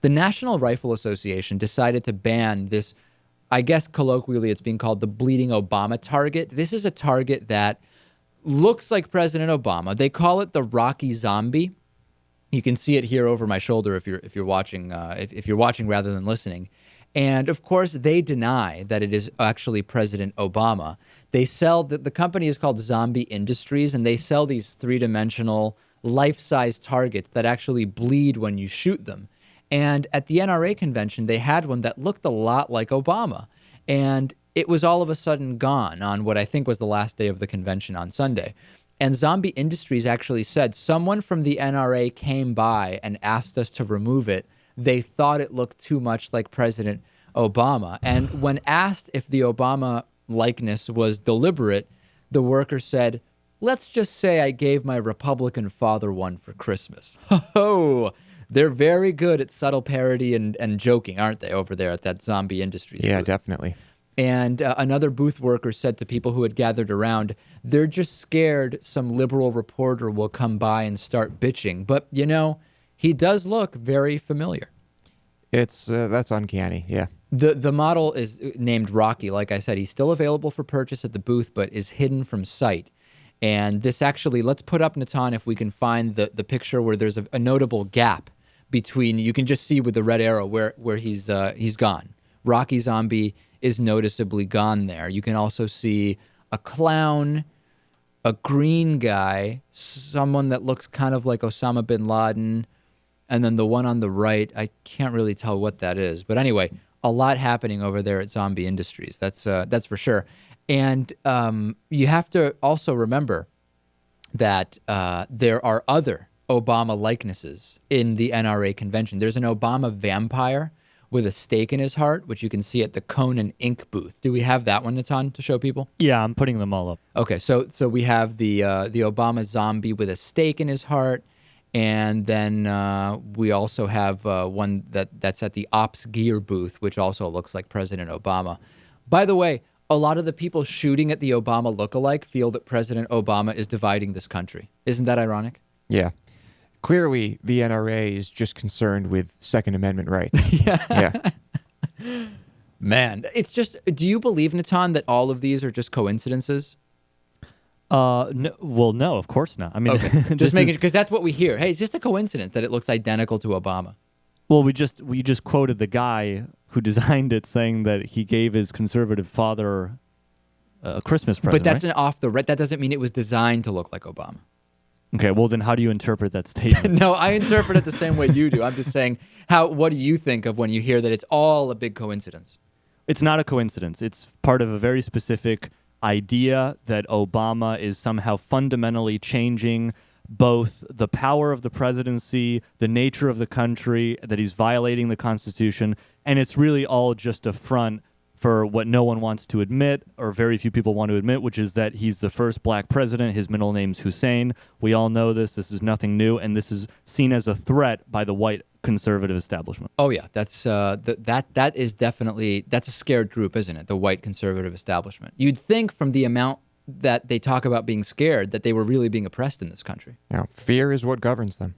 the National Rifle Association decided to ban this. I guess colloquially it's being called the Bleeding Obama target. This is a target that looks like President Obama. They call it the Rocky Zombie. You can see it here over my shoulder if you're watching if you're watching rather than listening. And of course, they deny that it is actually President Obama. They sell the company is called Zombie Industries, and they sell these three-dimensional, life-size targets that actually bleed when you shoot them. And at the NRA convention, they had one that looked a lot like Obama, and it was all of a sudden gone on what I think was the last day of the convention on Sunday. And Zombie Industries actually said someone from the NRA came by and asked us to remove it. They thought it looked too much like President Obama. And when asked if the Obama likeness was deliberate, the worker said, "Let's just say I gave my Republican father one for Christmas." Oh, they're very good at subtle parody and joking, aren't they, over there at that Zombie Industries Yeah, booth? definitely. And another booth worker said to people who had gathered around, they're just scared some liberal reporter will come by and start bitching. But, you know, he does look very familiar. It's that's uncanny, yeah. The model is named Rocky. Like I said, he's still available for purchase at the booth, but is hidden from sight. And this actually, let's put up, Natan, if we can find the picture where there's a notable gap between, you can just see with the red arrow where he's gone. Rocky Zombie is noticeably gone there. You can also see a clown, a green guy, someone that looks kind of like Osama bin Laden, and then the one on the right, I can't really tell what that is. But anyway, a lot happening over there at Zombie Industries. That's for sure. And you have to also remember that there are other Obama likenesses in the NRA convention. There's an Obama vampire with a stake in his heart, which you can see at the Conan Ink booth. Do we have that one, Natan, to show people? Yeah, I'm putting them all up. Okay, so we have the Obama zombie with a stake in his heart, and then we also have one that's at the Ops Gear booth, which also looks like President Obama. By the way, a lot of the people shooting at the Obama lookalike feel that President Obama is dividing this country. Isn't that ironic? Yeah. Clearly, the NRA is just concerned with Second Amendment rights. Yeah. Man, it's just, do you believe, Natan, that all of these are just coincidences? No, well, no, of course not. I mean, okay. Just making, because that's what we hear. Hey, it's just a coincidence that it looks identical to Obama. Well, we just quoted the guy who designed it, saying that he gave his conservative father a Christmas present. But that's right? an off the right. That doesn't mean it was designed to look like Obama. Okay, well then, how do you interpret that statement? No, I interpret it the same way you do. I'm just saying, what do you think of when you hear that it's all a big coincidence? It's not a coincidence. It's part of a very specific idea that Obama is somehow fundamentally changing both the power of the presidency, the nature of the country, that he's violating the Constitution, and it's really all just a front for what no one wants to admit, or very few people want to admit, which is that he's the first black president. His middle name's Hussein. We all know this. This is nothing new, and this is seen as a threat by the white conservative establishment. Oh yeah, that's that is definitely, that's a scared group, isn't it? The white conservative establishment. You'd think from the amount that they talk about being scared that they were really being oppressed in this country. Now, fear is what governs them.